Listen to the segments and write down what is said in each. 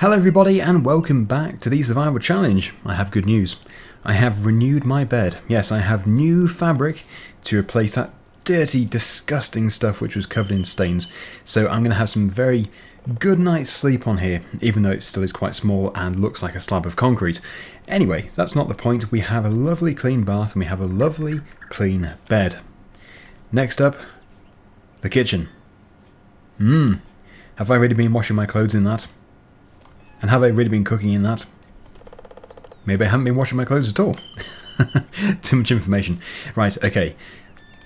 Hello everybody and welcome back to the Survival Challenge. I have good news. I have renewed my bed. Yes, I have new fabric to replace that dirty, disgusting stuff which was covered in stains. So I'm going to have some very good night's sleep on here, even though it still is quite small and looks like a slab of concrete. Anyway, that's not the point. We have a lovely clean bath and we have a lovely clean bed. Next up, the kitchen. Have I really been washing my clothes in that? And have I really been cooking in that? Maybe I haven't been washing my clothes at all. Too much information. Right, okay.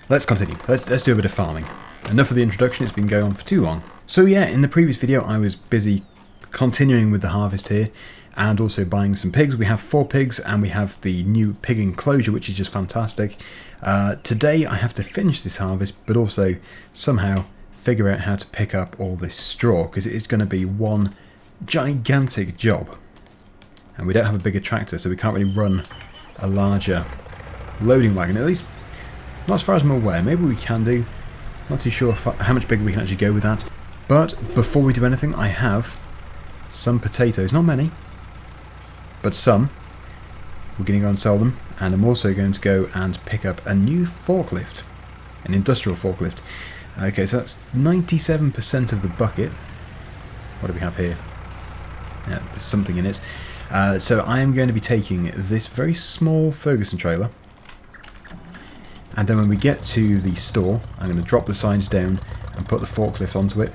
Let's continue. Let's do a bit of farming. Enough of the introduction, it's been going on for too long. So yeah, in the previous video I was busy continuing with the harvest here and also buying some pigs. We have 4 pigs and we have the new pig enclosure, which is just fantastic. Today I have to finish this harvest, but also somehow figure out how to pick up all this straw, because it is going to be one gigantic job. And we don't have a bigger tractor, so we can't really run a larger loading wagon, at least not as far as I'm aware. Maybe we can do. Not too sure how much bigger we can actually go with that. But before we do anything, I have some potatoes. Not many, but some. We're going to go and sell them, and I'm also going to go and pick up a new forklift, an industrial forklift. Okay, so that's 97% of the bucket. What do we have here? Yeah, there's something in it. So I am going to be taking this very small Ferguson trailer, and then when we get to the store I'm going to drop the signs down and put the forklift onto it.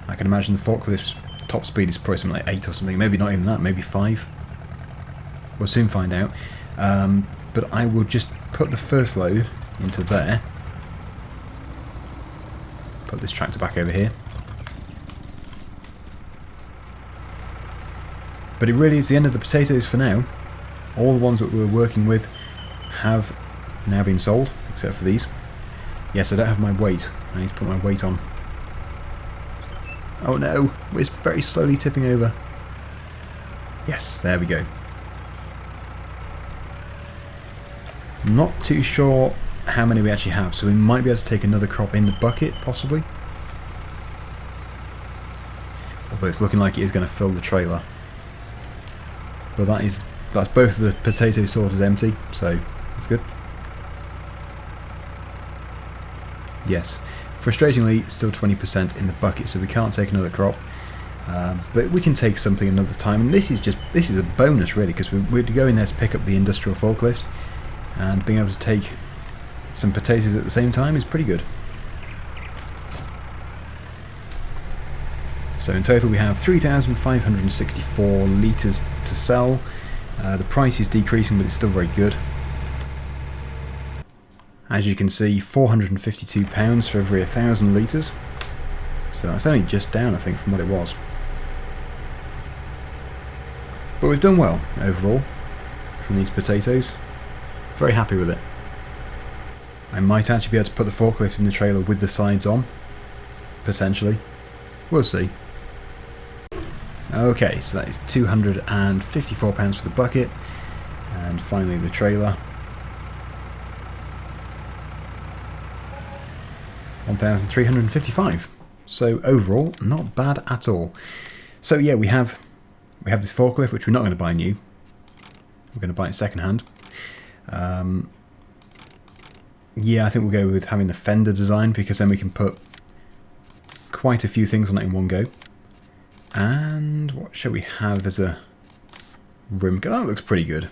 I can imagine the forklift's top speed is probably something like 8 or something, maybe not even that, maybe 5. We'll soon find out. But I will just put the first load into there, put this tractor back over here. But it really is the end of the potatoes for now. All the ones that we were working with have now been sold, except for these. Yes, I don't have my weight. I need to put my weight on. Oh no, it's very slowly tipping over. Yes, there we go. Not too sure how many we actually have, so we might be able to take another crop in the bucket, possibly. Although it's looking like it is going to fill the trailer. But that's both of the potato sorters empty, so that's good. Yes, frustratingly still 20% in the bucket, so we can't take another crop. But we can take something another time, and this is a bonus really, because we're going there to pick up the industrial forklift, and being able to take some potatoes at the same time is pretty good. So in total we have 3,564 litres to sell. The price is decreasing, but it's still very good. As you can see, £452 for every 1,000 litres. So that's only just down, I think, from what it was. But we've done well overall from these potatoes. Very happy with it. I might actually be able to put the forklift in the trailer with the sides on, potentially. We'll see. Okay, so that is £254 for the bucket, and finally the trailer. 1,355. So overall, not bad at all. So yeah, we have this forklift, which we're not going to buy new. We're going to buy it second hand. Yeah, I think we'll go with having the fender design, because then we can put quite a few things on it in one go. And what shall we have as a room? That looks pretty good.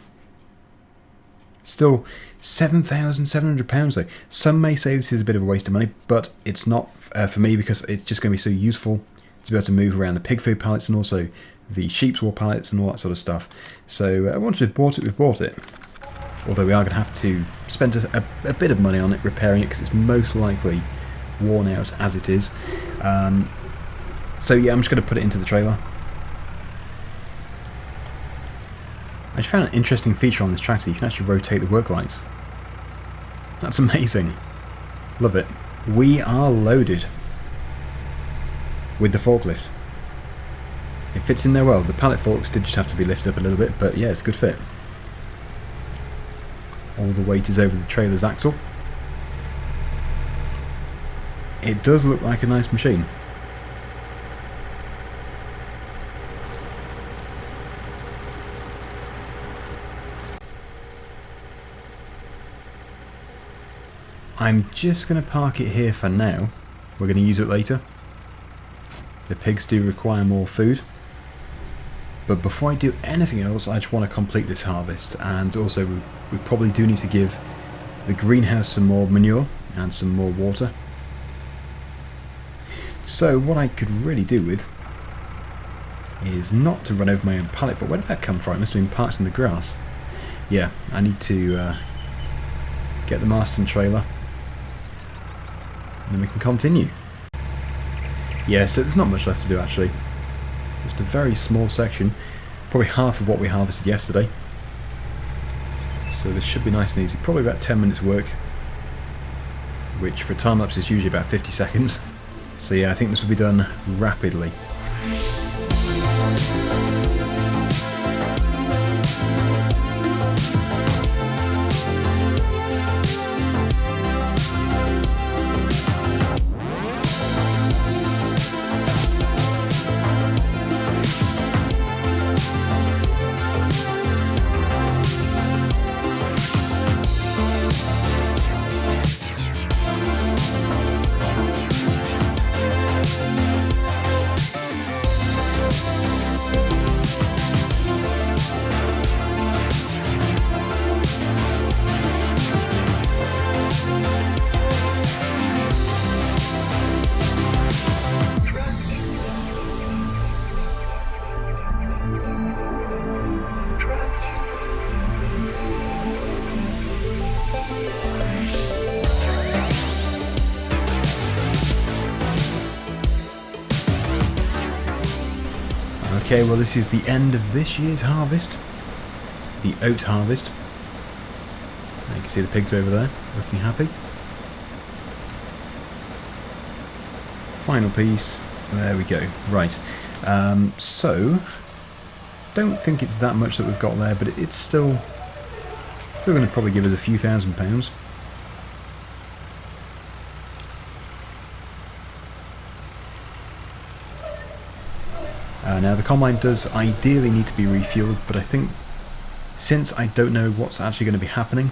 Still £7,700 though. Some may say this is a bit of a waste of money, but it's not for me, because it's just going to be so useful to be able to move around the pig food pallets and also the sheep's wool pallets and all that sort of stuff. So once we've bought it. Although we are going to have to spend a bit of money on it, repairing it, because it's most likely worn out as it is. So yeah, I'm just going to put it into the trailer. I just found an interesting feature on this tractor. You can actually rotate the work lights. That's amazing. Love it. We are loaded with the forklift. It fits in there well. The pallet forks did just have to be lifted up a little bit, but yeah, it's a good fit. All the weight is over the trailer's axle. It does look like a nice machine. I'm just going to park it here for now. We're going to use it later. The pigs do require more food. But before I do anything else, I just want to complete this harvest. And also, we probably do need to give the greenhouse some more manure and some more water. So what I could really do with is not to run over my own pallet foot. Where did that come from? It must have been parked in the grass. Yeah, I need to get the Marston trailer. And then we can continue. Yeah, so there's not much left to do actually. Just a very small section. Probably half of what we harvested yesterday. So this should be nice and easy. Probably about 10 minutes work. Which for time-lapse is usually about 50 seconds. So yeah, I think this will be done rapidly. Okay, well this is the end of this year's harvest. The oat harvest. You can see the pigs over there, looking happy. Final piece. There we go. Right. So, don't think it's that much that we've got there, but it's still going to probably give us a few £1,000s. Now the combine does ideally need to be refueled, but I think since I don't know what's actually going to be happening,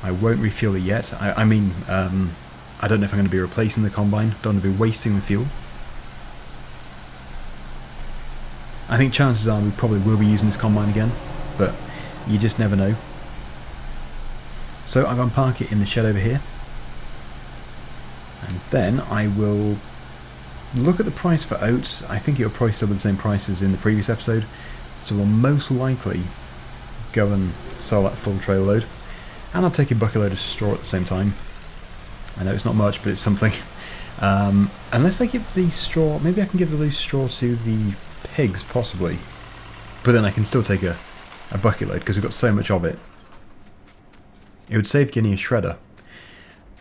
I won't refuel it yet. I mean, I don't know if I'm going to be replacing the combine. Don't want to be wasting the fuel. I think chances are we probably will be using this combine again, but you just never know. So I'm going to park it in the shed over here, and then I will look at the price for oats. I think it'll probably still be the same price as in the previous episode, so we'll most likely go and sell that full trailer load, and I'll take a bucket load of straw at the same time. I know it's not much, but it's something. Unless I give the straw, maybe I can give the loose straw to the pigs, possibly, but then I can still take a bucket load because we've got so much of it. It would save getting a shredder.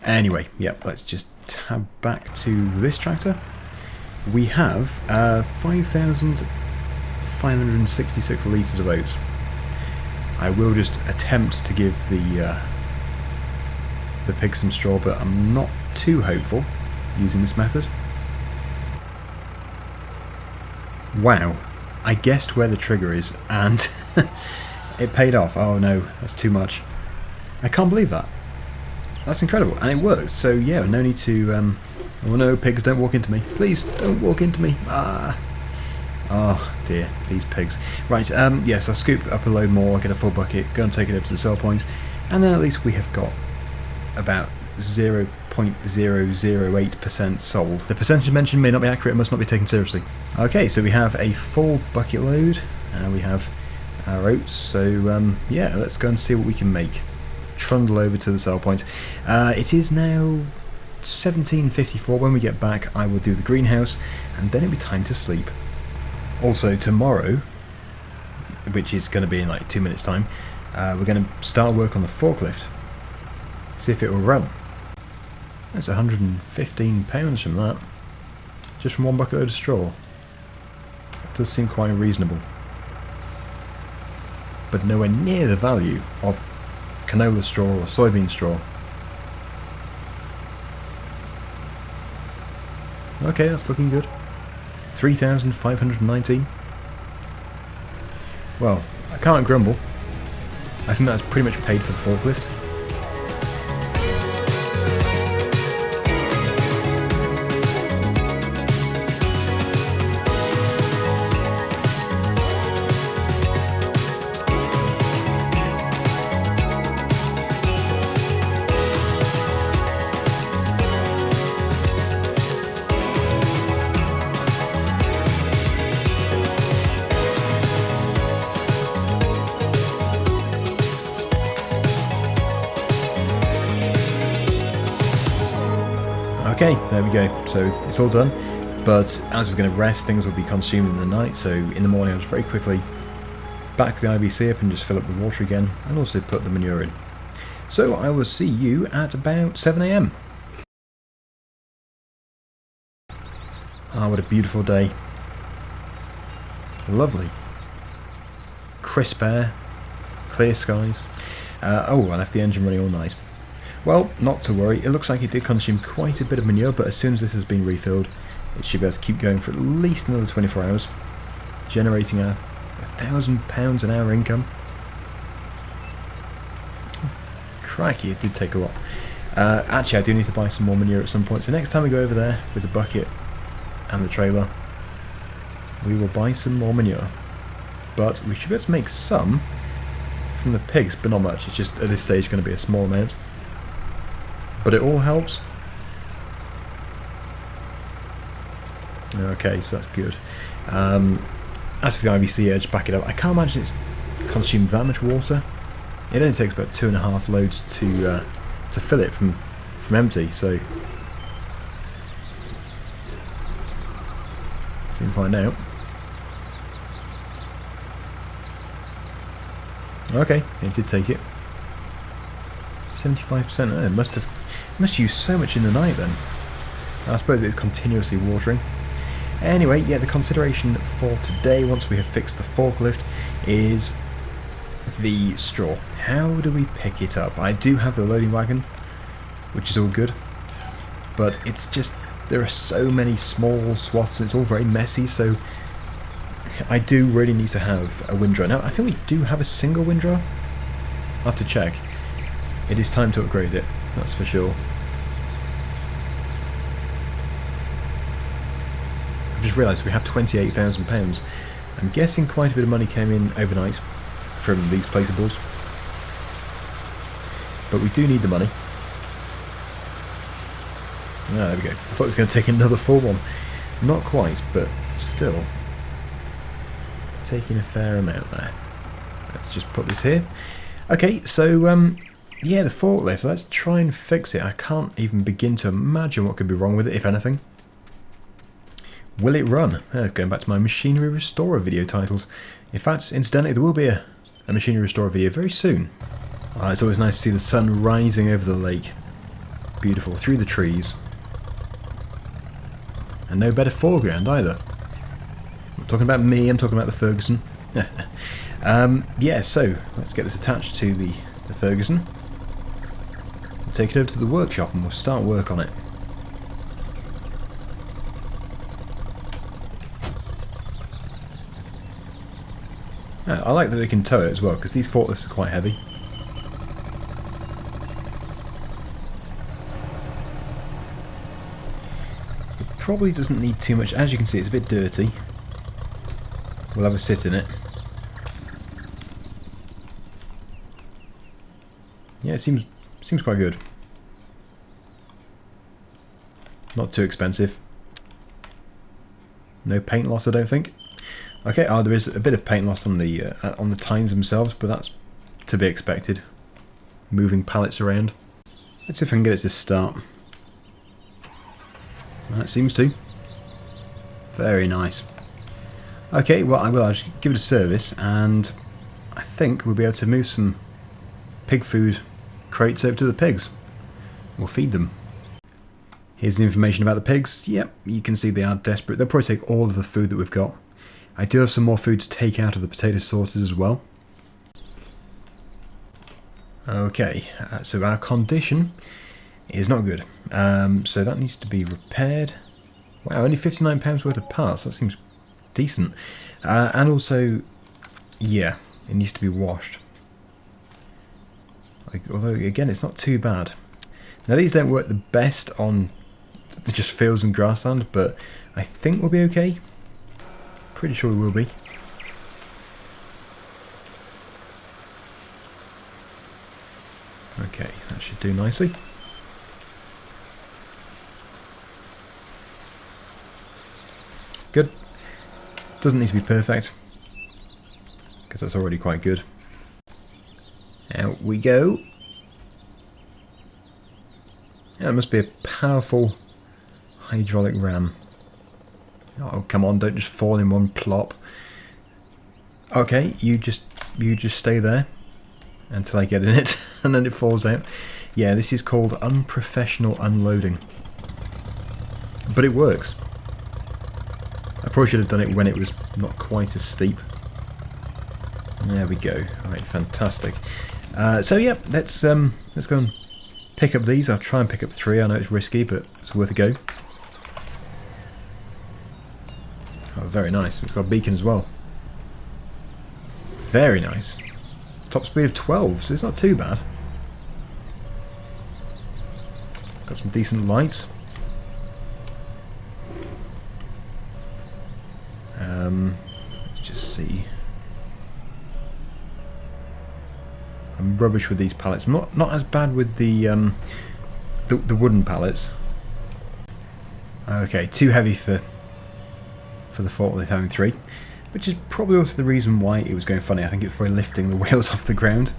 Anyway, yep, let's just tab back to this tractor. We have 5,566 litres of oats. I will just attempt to give the pigs some straw, but I'm not too hopeful using this method. Wow, I guessed where the trigger is and it paid off. Oh no, that's too much. I can't believe that. That's incredible, and it works. So yeah, no need to oh no, pigs, don't walk into me. Please, don't walk into me. Ah. Oh dear, these pigs. Right, yes, I'll scoop up a load more, get a full bucket, go and take it up to the sell point, and then at least we have got about 0.008% sold. The percentage mentioned may not be accurate, it must not be taken seriously. Okay, so we have a full bucket load, and we have our oats, so yeah, let's go and see what we can make. Trundle over to the sell point. It is now 17:54. When we get back, I will do the greenhouse, and then it'll be time to sleep. Also, tomorrow, which is going to be in like 2 minutes' time, we're going to start work on the forklift. See if it will run. That's £115 from that, just from one bucket load of straw. It does seem quite reasonable, but nowhere near the value of canola straw or soybean straw. Okay, that's looking good. 3,519. Well, I can't grumble. I think that's pretty much paid for the forklift. Okay, there we go. So it's all done. But as we're going to rest, things will be consumed in the night. So in the morning, I'll just very quickly back the IBC up and just fill up the water again, and also put the manure in. So I will see you at about 7 AM. Ah, what a beautiful day. Lovely. Crisp air, clear skies. Oh, I left the engine running all night. Well, not to worry, it looks like it did consume quite a bit of manure, but as soon as this has been refilled, it should be able to keep going for at least another 24 hours, generating a £1,000 an hour income. Crikey, it did take a lot. Actually, I do need to buy some more manure at some point, so next time we go over there with the bucket and the trailer, we will buy some more manure. But we should be able to make some from the pigs, but not much. It's just at this stage going to be a small amount. But it all helps. Okay, so that's good. As for the IBC edge, back it up. I can't imagine it's consumed that much water. It only takes about 2.5 loads to fill it from empty. So soon find out. Okay, it did take it. 75%. Oh, it must use so much in the night then. I suppose it's continuously watering. Anyway, yeah, the consideration for today, once we have fixed the forklift, is the straw. How do we pick it up? I do have the loading wagon, which is all good, but it's just, there are so many small swaths and it's all very messy, so I do really need to have a windrow. Now, I think we do have a single windrow. I'll have to check. It is time to upgrade it, that's for sure. I've just realised we have £28,000. I'm guessing quite a bit of money came in overnight from these placeables. But we do need the money. Ah, there we go. I thought it was going to take another full one. Not quite, but still. Taking a fair amount there. Let's just put this here. Okay, so yeah, the forklift, let's try and fix it. I can't even begin to imagine what could be wrong with it, if anything. Will it run? Going back to my machinery restorer video titles. In fact, incidentally, there will be a machinery restorer video very soon. It's always nice to see the sun rising over the lake. Beautiful, through the trees. And no better foreground either. I'm talking about me, I'm talking about the Ferguson. Yeah, so let's get this attached to the Ferguson. We'll take it over to the workshop and we'll start work on it. I like that they can tow it as well, because these forklifts are quite heavy. It probably doesn't need too much. As you can see, it's a bit dirty. We'll have a sit in it. Yeah, it seems quite good. Not too expensive. No paint loss, I don't think. Okay, there is a bit of paint loss on the tines themselves, but that's to be expected. Moving pallets around. Let's see if I can get it to start. That seems to. Very nice. Okay, well, I'll just give it a service, and I think we'll be able to move some pig food crates over to the pigs. We'll feed them. Here's the information about the pigs. Yep, you can see they are desperate. They'll probably take all of the food that we've got. I do have some more food to take out of the potato sauces as well. Okay, so our condition is not good. So that needs to be repaired. Wow, only £59 worth of parts. That seems decent. And also, yeah, it needs to be washed. Although, again, it's not too bad. Now, these don't work the best on just fields and grassland, but I think we'll be okay. Pretty sure we will be. Okay, that should do nicely. Good. Doesn't need to be perfect, because that's already quite good. Out we go. Yeah, it must be a powerful hydraulic ram. Oh, come on, don't just fall in one plop. Okay, you just stay there until I get in it, and then it falls out. Yeah, this is called unprofessional unloading. But it works. I probably should have done it when it was not quite as steep. There we go. Alright, fantastic. So yeah, let's go and pick up these. I'll try and pick up 3. I know it's risky, but it's worth a go. Oh, very nice. We've got a beacon as well. Very nice. Top speed of 12, so it's not too bad. Got some decent lights. Let's just see. I'm rubbish with these pallets. Not as bad with the wooden pallets. Okay, too heavy for the forklift having 3, which is probably also the reason why it was going funny. I think it's probably lifting the wheels off the ground,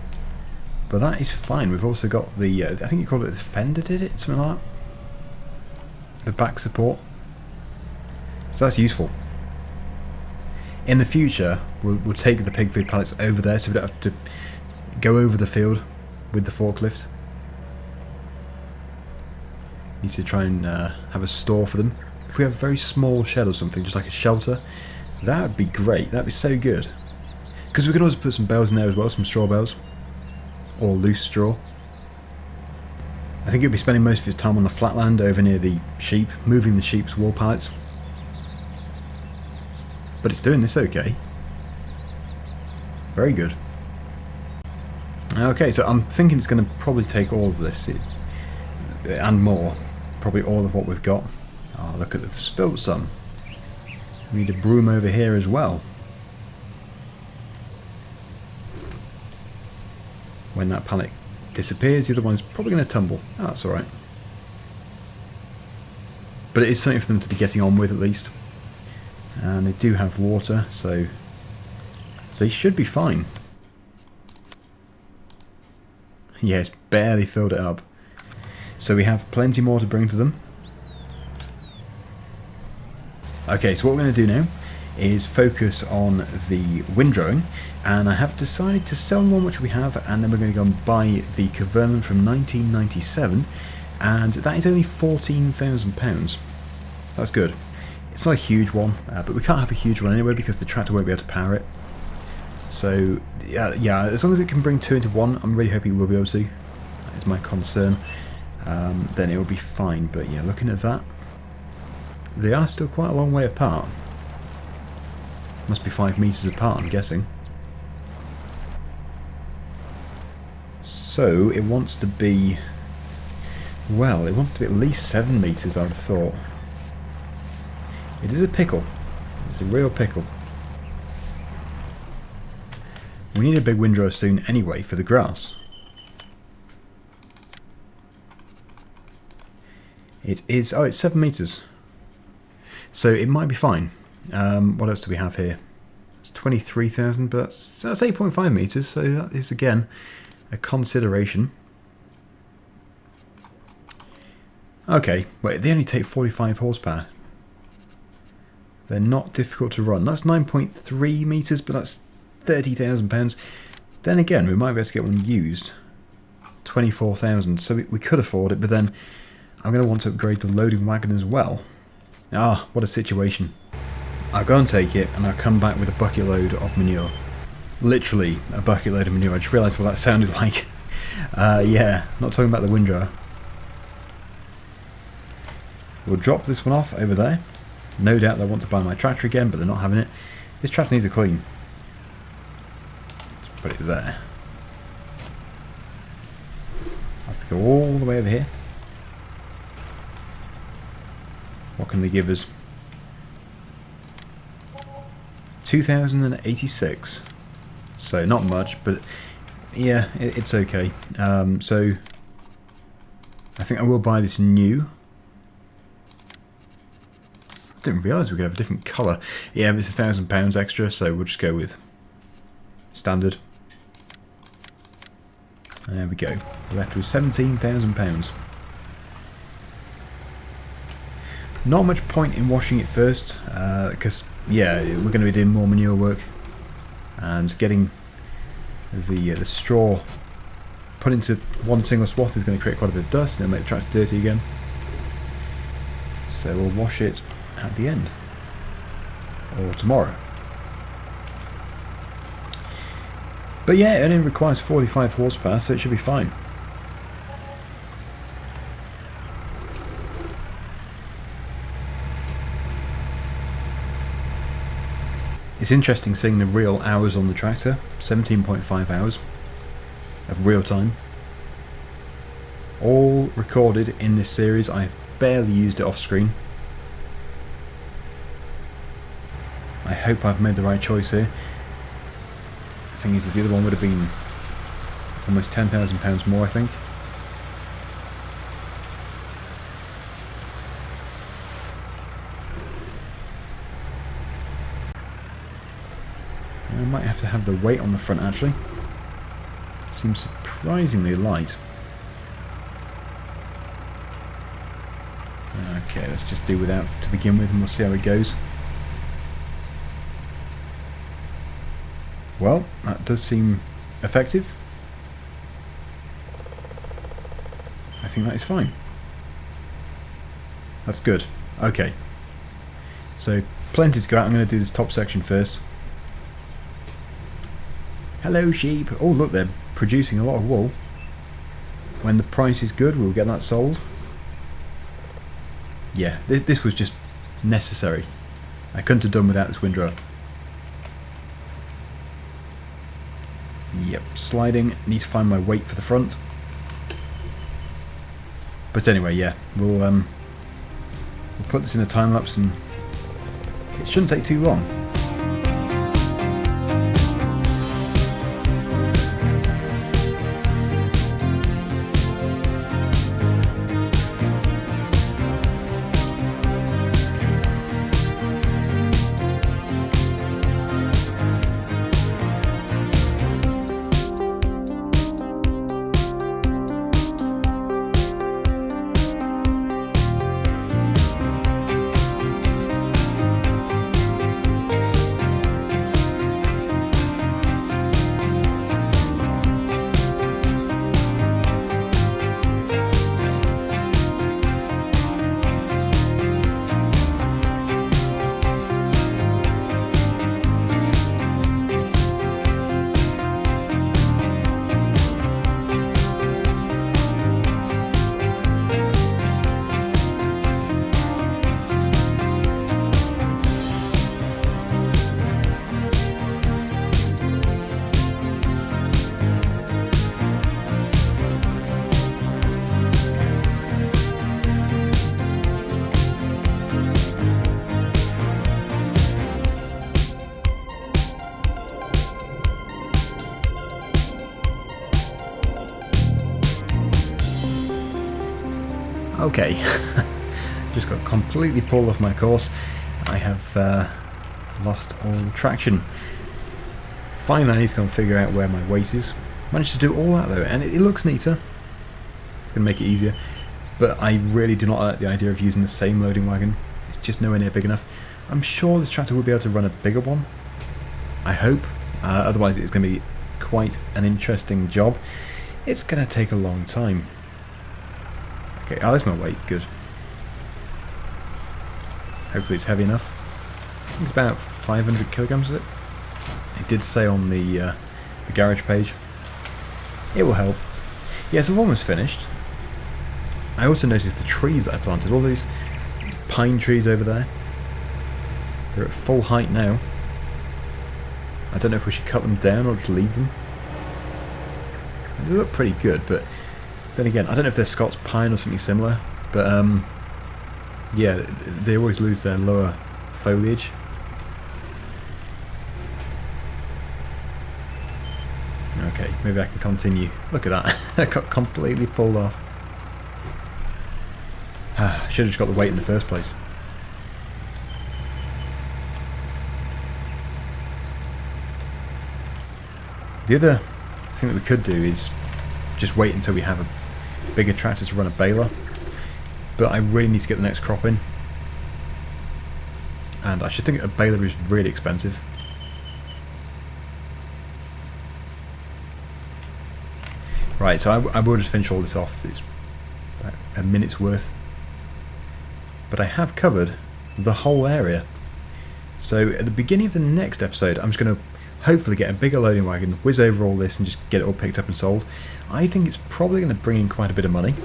but that is fine. We've also got the I think you called it the fender, did it? Something like that. The back support. So that's useful. In the future, we'll take the pig food pallets over there, so we don't have to go over the field with the forklift. Need to try and have a store for them. If we have a very small shed or something, just like a shelter, that would be great. That would be so good. Because we could also put some bales in there as well, some straw bales. Or loose straw. I think he'll be spending most of his time on the flatland over near the sheep, moving the sheep's wool pallets. But it's doing this okay. Very good. Okay, so I'm thinking it's going to probably take all of this and more. Probably all of what we've got. Oh, look at, they've spilt some. We need a broom over here as well. When that pallet disappears, the other one's probably going to tumble. Oh, that's alright. But it is something for them to be getting on with at least. And they do have water, so they should be fine. Yes, barely filled it up. So we have plenty more to bring to them. Okay, so what we're going to do now is focus on the windrowing, and I have decided to sell one which we have, and then we're going to go and buy the Cavernan from 1997, and that is only £14,000. That's good. It's not a huge one, but we can't have a huge one anyway because the tractor won't be able to power it. So yeah, as long as it can bring 2 into 1, I'm really hoping it will be able to. That is my concern. Then it will be fine. But yeah, looking at that, they are still quite a long way apart. Must be 5 meters apart, I'm guessing. So it wants to be, well, it wants to be at least 7 meters, I would have thought. It is a pickle. It's a real pickle. We need a big windrow soon anyway for the grass. It is, oh, it's 7 meters. So it might be fine. What else do we have here? It's 23,000, but that's 8.5 meters, so that is again a consideration. Okay, wait, they only take 45 horsepower. They're not difficult to run. That's 9.3 meters, but that's £30,000. Then again, we might be able to get one used. 24,000, so we could afford it, but then I'm going to want to upgrade the loading wagon as well. Ah, what a situation. I'll go and take it, and I'll come back with a bucket load of manure. Literally a bucket load of manure. I just realised what that sounded like. Yeah, not talking about the windrower. We'll drop this one off over there. No doubt they'll want to buy my tractor again, but they're not having it. This tractor needs a clean. Let's put it there. I have to go all the way over here. What can they give us? 2,086. So not much, but yeah, it's okay. So I think I will buy this new. I didn't realise we could have a different colour. Yeah, but it's £1,000 extra, so we'll just go with standard. There we go. We're left with £17,000. Not much point in washing it first, because yeah, we're going to be doing more manure work, and getting the straw put into one single swath is going to create quite a bit of dust and it'll make the tractor dirty again. So we'll wash it at the end, or tomorrow. But yeah, it only requires 45 horsepower, so it should be fine. It's interesting seeing the real hours on the tractor, 17.5 hours of real time. All recorded in this series. I've barely used it off screen. I hope I've made the right choice here. The thing is, the other one would have been almost £10,000 more, I think. I might have to have the weight on the front actually. Seems surprisingly light. Okay, let's just do without to begin with and we'll see how it goes. Well, that does seem effective. I think that is fine. That's good. Okay. So, plenty to go out. I'm going to do this top section first. Hello sheep. Oh look, they're producing a lot of wool. When the price is good, we'll get that sold. Yeah, this was just necessary. I couldn't have done without this windrower. Yep, sliding. Need to find my weight for the front. But anyway, yeah, we'll put this in a time lapse and it shouldn't take too long. Okay, just got completely pulled off my course. I have lost all traction. Finally, I need to go and figure out where my weight is. Managed to do all that though, and it looks neater. It's going to make it easier. But I really do not like the idea of using the same loading wagon. It's just nowhere near big enough. I'm sure this tractor will be able to run a bigger one. I hope. Otherwise, it's going to be quite an interesting job. It's going to take a long time. Okay, oh, that's my weight, good. Hopefully it's heavy enough. I think it's about 500 kilograms, is it? It did say on the garage page. It will help. Yes, I've almost finished. I also noticed the trees that I planted, all those pine trees over there. They're at full height now. I don't know if we should cut them down or just leave them. They look pretty good, but then again, I don't know if they're Scots pine or something similar, but yeah, they always lose their lower foliage. Okay, maybe I can continue. Look at that, I got completely pulled off. Should have just got the weight in the first place. The other thing that we could do is just wait until we have a bigger tractor to run a baler, but I really need to get the next crop in. And I should think a baler is really expensive. Right, so I will just finish all this off. It's about a minute's worth. But I have covered the whole area. So at the beginning of the next episode, I'm just going to hopefully get a bigger loading wagon, whiz over all this and just get it all picked up and sold. I think it's probably going to bring in quite a bit of money.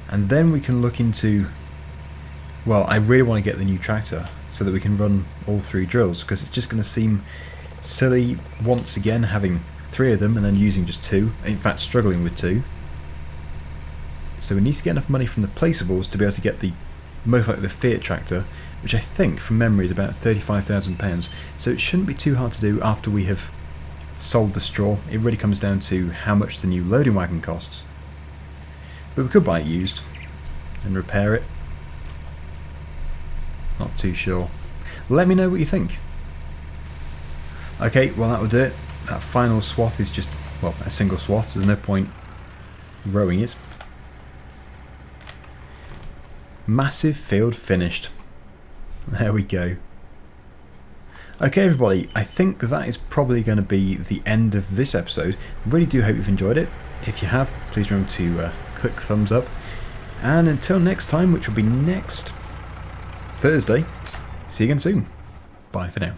And then we can look into... Well, I really want to get the new tractor so that we can run all 3 drills, because it's just going to seem silly once again having 3 of them and then using just 2, in fact struggling with 2. So we need to get enough money from the placeables to be able to get the most likely the Fiat tractor, which I think from memory is about £35,000, so it shouldn't be too hard to do after we have sold the straw. It really comes down to how much the new loading wagon costs. But we could buy it used and repair it. Not too sure. Let me know what you think. Okay, well that will do it. That final swath is just, well, a single swath, so there's no point rowing it. Massive field finished. There we go. Okay everybody, I think that is probably going to be the end of this episode. Really do hope you've enjoyed it. If you have, please remember to click thumbs up. And until next time, which will be next Thursday, see you again soon. Bye for now.